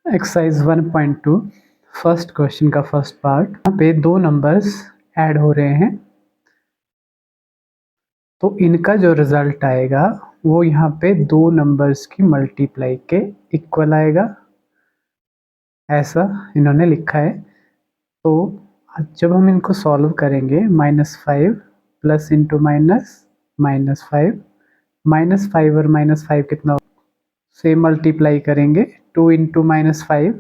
Exercise 1.2 first question का first part. यहाँ पे दो नंबर्स ऐड हो रहे हैं तो इनका जो रिजल्ट आएगा वो यहाँ पे दो नंबर्स की मल्टीप्लाई के इक्वल आएगा, ऐसा इन्होंने लिखा है। तो जब हम इनको सॉल्व करेंगे -5 प्लस इंटू -5 -5 और -5 कितना से मल्टीप्लाई करेंगे 2 इंटू -5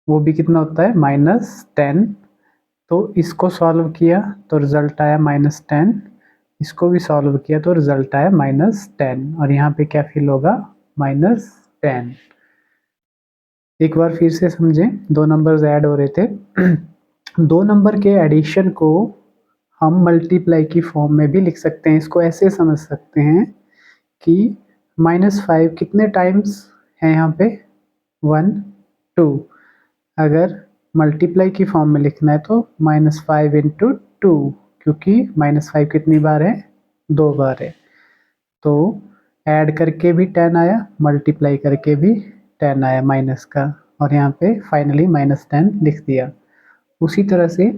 वो भी कितना होता है -10। तो इसको सॉल्व किया तो रिजल्ट आया -10, इसको भी सॉल्व किया तो रिजल्ट आया -10 और यहाँ पे क्या फिल होगा -10। एक बार फिर से समझें, दो नंबर्स ऐड हो रहे थे दो नंबर के एडिशन को हम मल्टीप्लाई की फॉर्म में भी लिख सकते हैं। इसको ऐसे समझ सकते हैं कि -5 कितने टाइम्स है यहाँ पे 1 2। अगर मल्टीप्लाई की फॉर्म में लिखना है तो -5 इंटू 2, क्योंकि -5 कितनी बार है 2 बार है। तो ऐड करके भी 10 आया, मल्टीप्लाई करके भी 10 आया माइनस का, और यहाँ पे फाइनली -10 लिख दिया। उसी तरह से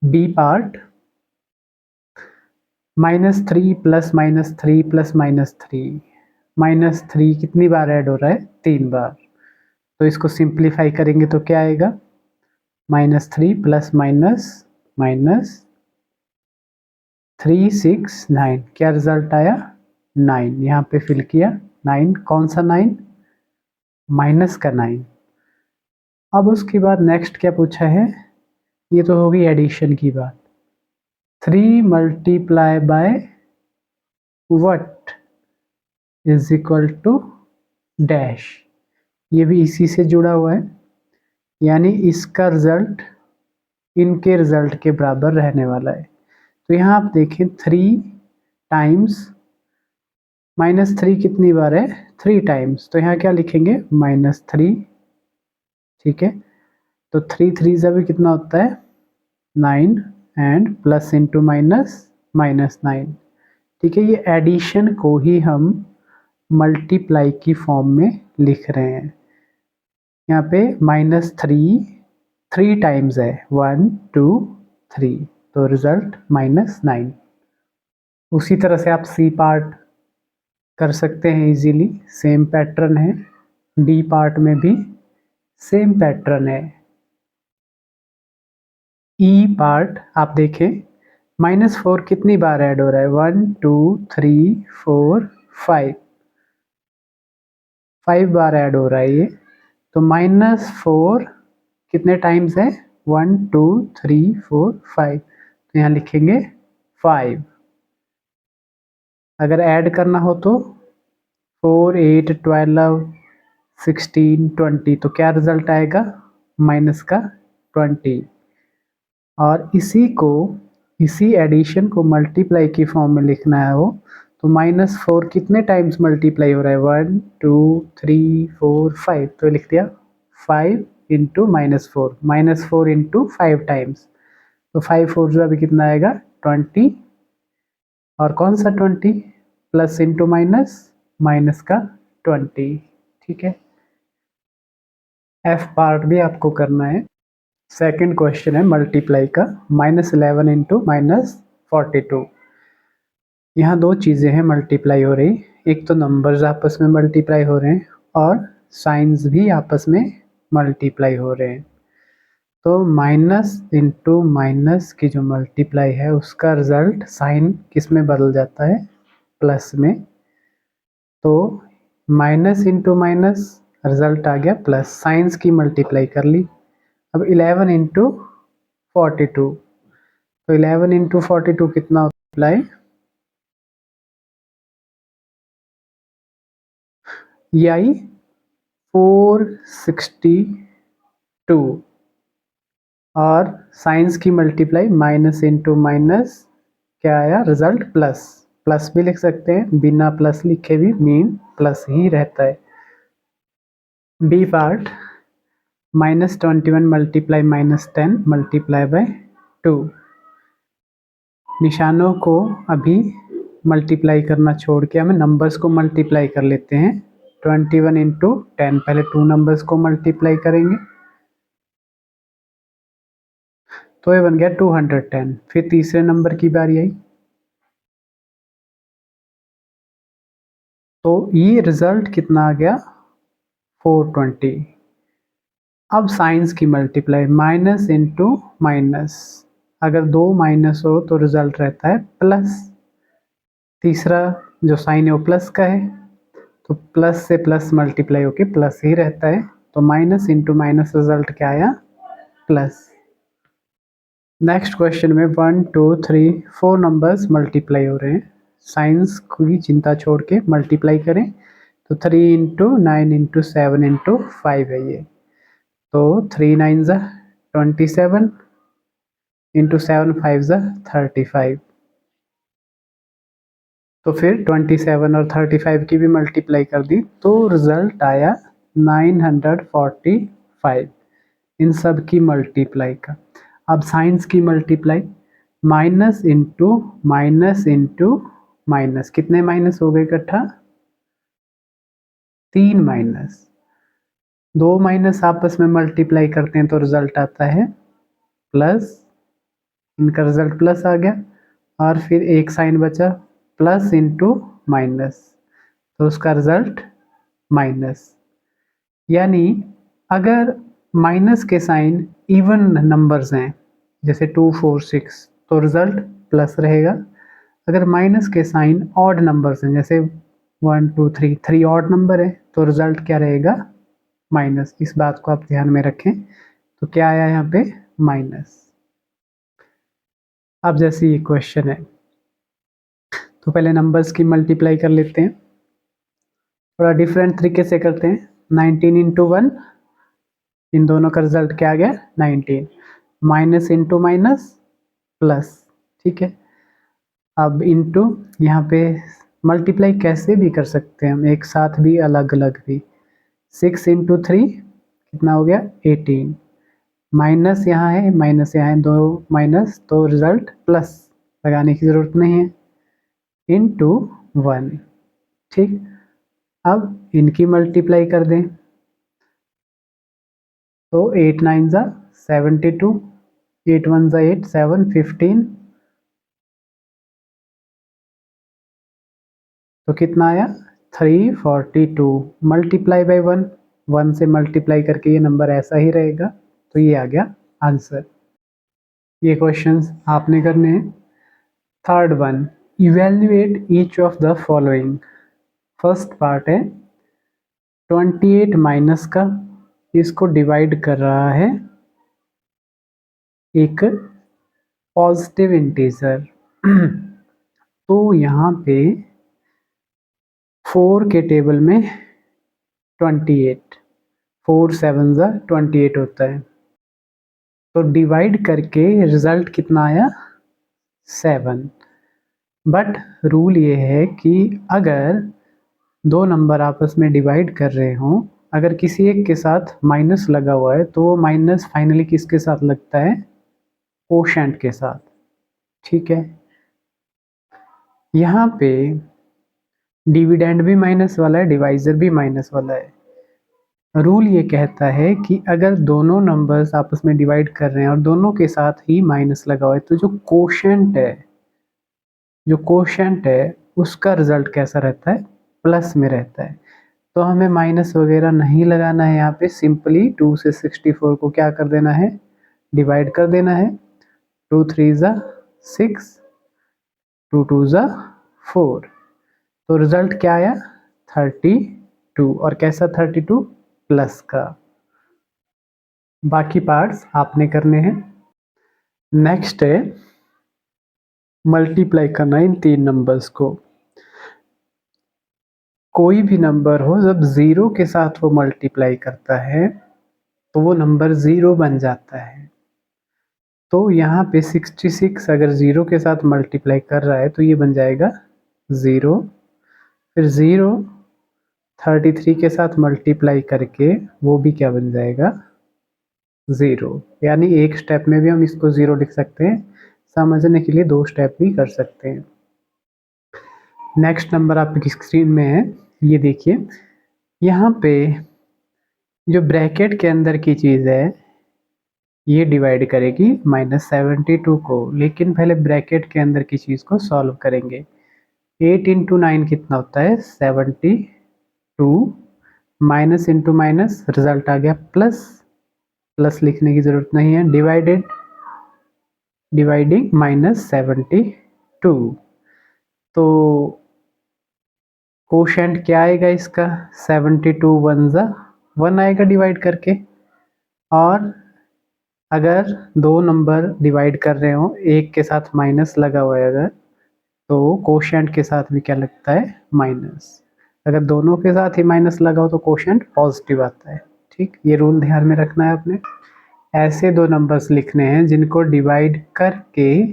बी पार्ट -3 प्लस -3 प्लस -3 कितनी बार ऐड हो रहा है 3 बार। तो इसको सिंप्लीफाई करेंगे तो क्या आएगा -3 प्लस -3 6 9, क्या रिजल्ट आया 9। यहाँ पे फिल किया 9, कौन सा 9 माइनस का 9। अब उसके बाद नेक्स्ट क्या पूछा है, ये तो होगी एडिशन की बात। 3 multiply by what is equal to dash, ये भी इसी से जुड़ा हुआ है, यानी इसका रिजल्ट इनके रिजल्ट के बराबर रहने वाला है। तो यहाँ आप देखें 3 टाइम्स -3 कितनी बार है 3 टाइम्स, तो यहाँ क्या लिखेंगे -3, ठीक है। तो 3 3 से भी कितना होता है 9 एंड प्लस इंटू -9, ठीक है। ये एडिशन को ही हम मल्टीप्लाई की फॉर्म में लिख रहे हैं। यहाँ पे -3 टाइम्स है 1 2 3, तो रिजल्ट -9। उसी तरह से आप सी पार्ट कर सकते हैं इजीली, सेम पैटर्न है। डी पार्ट में भी सेम पैटर्न है। ई पार्ट आप देखें -4 कितनी बार ऐड हो रहा है 1 2 3 4 5 बार ऐड हो रहा है ये। तो -4 कितने टाइम्स है 1 2 3 4 5, तो यहाँ लिखेंगे 5। अगर ऐड करना हो तो 4 8 12 16 20, तो क्या रिजल्ट आएगा माइनस का 20। और इसी एडिशन को मल्टीप्लाई की फॉर्म में लिखना है हो, तो -4 कितने टाइम्स मल्टीप्लाई हो रहा है 1 2 3 4 5, तो लिख दिया 5 इंटू -4 इंटू 5 टाइम्स, तो 5 4 जो अभी कितना आएगा 20, और कौन सा 20 प्लस इंटू माइनस का 20, ठीक है। एफ पार्ट भी आपको करना है। सेकंड क्वेश्चन है मल्टीप्लाई का, -11 इंटू -42। यहाँ दो चीज़ें हैं मल्टीप्लाई हो रही, एक तो नंबर्स आपस में मल्टीप्लाई हो रहे हैं और साइंस भी आपस में मल्टीप्लाई हो रहे हैं। तो माइनस इंटू माइनस की जो मल्टीप्लाई है उसका रिजल्ट साइन किस में बदल जाता है प्लस में। तो माइनस इंटू माइनस रिजल्ट आ गया प्लस, साइंस की मल्टीप्लाई कर ली। अब 11 इंटू 42, तो 11 इंटू 42 कितना मल्टीप्लाई, ये आई 462, और साइंस की मल्टीप्लाई माइनस इंटू माइनस क्या आया रिजल्ट प्लस भी लिख सकते हैं, बिना प्लस लिखे भी मीन प्लस ही रहता है। B part -21 multiply -10 multiply by 2। निशानों को अभी मल्टीप्लाई करना छोड़ के हमें नंबर्स को मल्टीप्लाई कर लेते हैं। 21 इंटू 10, पहले 2 नंबर्स को मल्टीप्लाई करेंगे तो ये बन गया 210। फिर तीसरे नंबर की बारी आई तो ये रिजल्ट कितना आ गया 420। अब साइंस की मल्टीप्लाई, माइनस इंटू माइनस, अगर दो माइनस हो तो रिजल्ट रहता है प्लस। तीसरा जो साइन है वो प्लस का है तो प्लस से प्लस मल्टीप्लाई होके प्लस ही रहता है, तो माइनस इंटू माइनस रिजल्ट क्या आया प्लस। नेक्स्ट क्वेश्चन में 1 2 3 4 नंबर्स मल्टीप्लाई हो रहे हैं, साइंस की चिंता छोड़ के मल्टीप्लाई करें तो 3 इंटू 9 इंटू 7 इंटू 5 है ये, तो 3 9 ज़ा 27 इंटू 7 5 ज़ा 35। तो फिर 27 और 35 की भी मल्टीप्लाई कर दी तो रिजल्ट आया 945 इन सब की मल्टीप्लाई का। अब साइंस की multiply, minus into minus into minus, कितने माइनस हो गए इकट्ठा 3 माइनस, दो माइनस आपस में मल्टीप्लाई करते हैं तो रिजल्ट आता है प्लस, इनका रिजल्ट प्लस आ गया और फिर एक साइन बचा प्लस इंटू माइनस तो उसका रिजल्ट माइनस। यानी अगर माइनस के साइन इवन नंबर्स हैं जैसे 2 4 6 तो रिजल्ट प्लस रहेगा, अगर माइनस के साइन ऑड नंबर्स हैं जैसे 1 2 3 3 ऑड नंबर है तो रिजल्ट क्या रहेगा माइनस। इस बात को आप ध्यान में रखें। तो क्या आया यहाँ पे माइनस। अब जैसे ये क्वेश्चन है तो पहले नंबर्स की मल्टीप्लाई कर लेते हैं, थोड़ा डिफरेंट तरीके से करते हैं। 19 इंटू 1, इन दोनों का रिजल्ट क्या आ गया 19, माइनस इंटू माइनस प्लस, ठीक है। अब इंटू यहाँ पे मल्टीप्लाई कैसे भी कर सकते हैं हम, एक साथ भी अलग अलग भी। 6 इंटू 3 कितना हो गया 18, माइनस यहाँ है माइनस यहाँ है, दो माइनस तो रिजल्ट प्लस, लगाने की ज़रूरत नहीं है, इंटू 1, ठीक। अब इनकी मल्टीप्लाई कर दें तो 8 9 ज़ा 72, 8 1 ज़ा 8 7 15, तो कितना आया 342 मल्टीप्लाई बाई 1, 1 से मल्टीप्लाई करके ये नंबर ऐसा ही रहेगा, तो ये आ गया आंसर। ये क्वेश्चंस आपने करने हैं। Third one, evaluate each of the following. First part है 28 माइनस का, इसको डिवाइड कर रहा है एक पॉजिटिव इंटीजर तो यहाँ पे 4 के टेबल में 28, 4 7 ज़ा 28 होता है, तो डिवाइड करके रिजल्ट कितना आया 7। बट रूल ये है कि अगर दो नंबर आपस में डिवाइड कर रहे हों, अगर किसी एक के साथ माइनस लगा हुआ है तो वो माइनस फाइनली किसके साथ लगता है कोशेंट के साथ, ठीक है। यहाँ पे डिविडेंड भी माइनस वाला है, डिवाइजर भी माइनस वाला है। रूल ये कहता है कि अगर दोनों नंबर्स आपस में डिवाइड कर रहे हैं और दोनों के साथ ही माइनस लगा हुआ है तो जो कोशेंट है उसका रिजल्ट कैसा रहता है प्लस में रहता है। तो हमें माइनस वगैरह नहीं लगाना है, यहाँ पे सिंपली 2 से 64 को क्या कर देना है डिवाइड कर देना है। 2 3 ज़ा 6, 2 2 ज़ा 4, तो रिजल्ट क्या आया 32, और कैसा 32 प्लस का। बाकी पार्ट्स आपने करने हैं। नेक्स्ट है मल्टीप्लाई करना इन तीन नंबर्स को। कोई भी नंबर हो जब ज़ीरो के साथ वो मल्टीप्लाई करता है तो वो नंबर ज़ीरो बन जाता है। तो यहाँ पे 66 अगर ज़ीरो के साथ मल्टीप्लाई कर रहा है तो ये बन जाएगा 0, फिर 0 33 के साथ मल्टीप्लाई करके वो भी क्या बन जाएगा 0। यानी एक स्टेप में भी हम इसको 0 लिख सकते हैं, समझने के लिए दो स्टेप भी कर सकते हैं। नेक्स्ट नंबर आपकी स्क्रीन में है, ये देखिए यहाँ पे जो ब्रैकेट के अंदर की चीज़ है ये डिवाइड करेगी -72 को, लेकिन पहले ब्रैकेट के अंदर की चीज़ को सॉल्व करेंगे। 8 इंटू 9 कितना होता है 72, माइनस इंटू माइनस रिजल्ट आ गया प्लस, प्लस लिखने की ज़रूरत नहीं है, डिवाइडिंग -72। तो कोशेंट क्या आएगा इसका 72 वन ज़ा 1 आएगा डिवाइड करके। और अगर दो नंबर डिवाइड कर रहे हो एक के साथ माइनस लगा हुआ है अगर, तो कोशेंट के साथ भी क्या लगता है माइनस। अगर दोनों के साथ ही माइनस लगा हो तो कोशेंट पॉजिटिव आता है। ठीक, ये रूल ध्यान में रखना है आपने। ऐसे दो नंबर्स लिखने हैं जिनको डिवाइड करके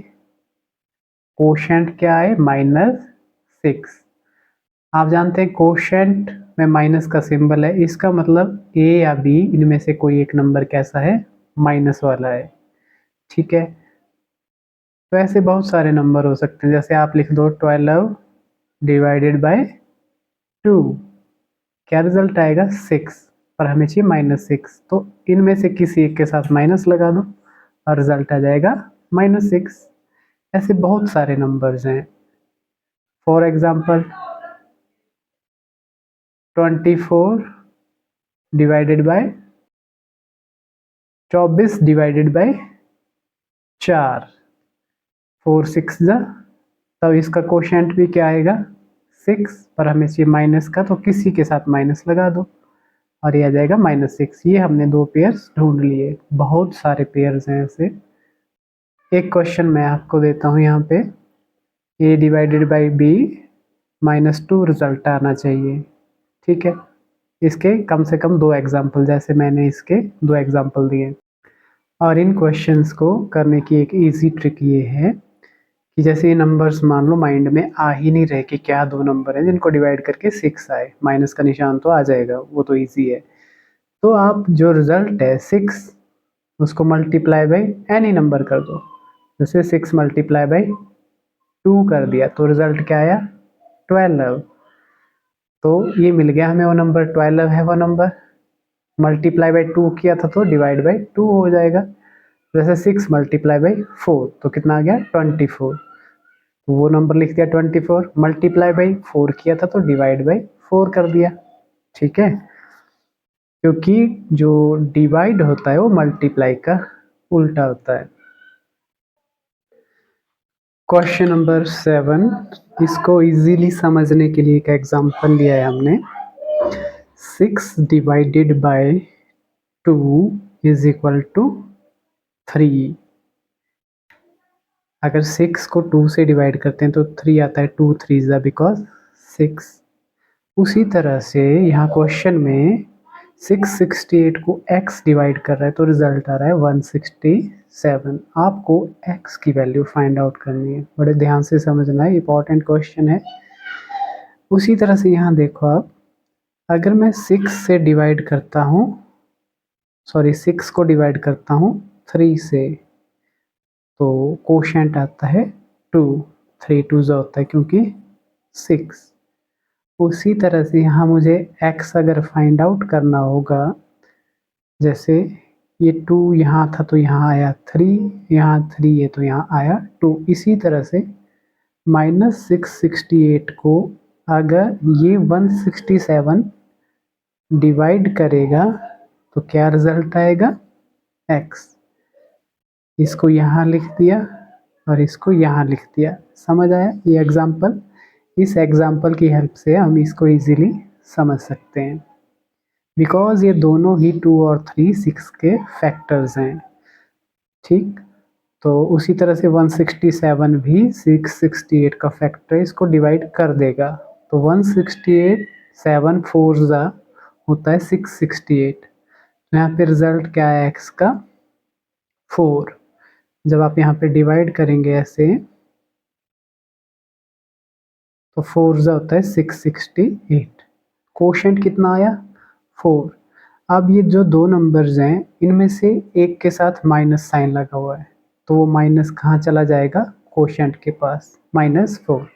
कोशेंट क्या है -6। आप जानते हैं कोशेंट में माइनस का सिंबल है, इसका मतलब ए या बी इनमें से कोई एक नंबर कैसा है माइनस वाला है। ठीक है, तो ऐसे बहुत सारे नंबर हो सकते हैं, जैसे आप लिख दो 12 डिवाइडेड बाय 2, क्या रिजल्ट आएगा 6, पर हमें चाहिए -6, तो इनमें से किसी एक के साथ माइनस लगा दो और रिजल्ट आ जाएगा -6। ऐसे बहुत सारे नंबर्स हैं। For example 24 divided by 24 divided by 4, 4 6 जा, तब इसका कोशेंट भी क्या आएगा 6, पर हमें चाहिए माइनस का, तो किसी के साथ माइनस लगा दो और ये आ जाएगा -6। ये हमने दो पेयर्स ढूंढ लिए, बहुत सारे पेयर्स हैं ऐसे। एक क्वेश्चन मैं आपको देता हूँ यहाँ पे, a divided by b -2 result आना चाहिए। ठीक है, इसके कम से कम दो एग्जाम्पल, जैसे मैंने इसके दो एग्जाम्पल दिए। और इन क्वेश्चंस को करने की एक इजी ट्रिक ये है कि जैसे ये नंबर्स मान लो माइंड में आ ही नहीं रहे कि क्या दो नंबर हैं जिनको डिवाइड करके 6 आए, माइनस का निशान तो आ जाएगा, वो तो इजी है। तो आप जो रिजल्ट है 6 उसको मल्टीप्लाई बाई एनी नंबर कर दो। जैसे 6 मल्टीप्लाई बाई 2 कर दिया तो रिजल्ट क्या आया 12। तो ये मिल गया हमें वो नंबर 12 है वो नंबर। मल्टीप्लाई बाई 2 किया था तो डिवाइड बाई 2 हो जाएगा। जैसे 6 मल्टीप्लाई बाई 4 तो कितना आ गया 24, तो वो नंबर लिख दिया 24। मल्टीप्लाई बाई 4 किया था तो डिवाइड बाई 4 कर दिया। ठीक है, क्योंकि जो डिवाइड होता है वो मल्टीप्लाई का उल्टा होता है। क्वेश्चन नंबर 7, इसको इजीली समझने के लिए एक एग्जांपल लिया है हमने। 6 divided by 2 is equal to 3। अगर 6 को 2 से डिवाइड करते हैं तो 3 आता है, 2 3 ज़ा बिकॉज 6। उसी तरह से यहाँ क्वेश्चन में 668 को x डिवाइड कर रहा है तो रिजल्ट आ रहा है 167। आपको x की वैल्यू फाइंड आउट करनी है, बड़े ध्यान से समझना है, इंपॉर्टेंट क्वेश्चन है। उसी तरह से यहाँ देखो आप, अगर मैं 6 से डिवाइड करता हूँ, सॉरी 6 को डिवाइड करता हूँ 3 से, तो कोशेंट आता है 2, 3 2 होता है क्योंकि 6। उसी तरह से यहाँ मुझे x अगर फाइंड आउट करना होगा, जैसे ये 2 यहाँ था तो यहाँ आया 3, यहाँ 3 है तो यहाँ आया 2। इसी तरह से -668 को अगर ये 167 डिवाइड करेगा तो क्या रिजल्ट आएगा x। इसको यहाँ लिख दिया और इसको यहाँ लिख दिया। समझ आया ये एग्जाम्पल? इस एग्जाम्पल की हेल्प से हम इसको इजीली समझ सकते हैं, बिकॉज ये दोनों ही 2 और 3 6 के फैक्टर्स हैं। ठीक, तो उसी तरह से 167 भी 668 का फैक्टर, इसको डिवाइड कर देगा तो 168 7 4 ज़ा होता है 668। तो यहाँ पे रिजल्ट क्या है x का 4। जब आप यहाँ पे डिवाइड करेंगे ऐसे तो 4 ज़ा होता है 668। कोशेंट कितना आया 4। अब ये जो दो नंबर्स हैं इनमें से एक के साथ माइनस साइन लगा हुआ है, तो वो माइनस कहाँ चला जाएगा कोशेंट के पास, -4।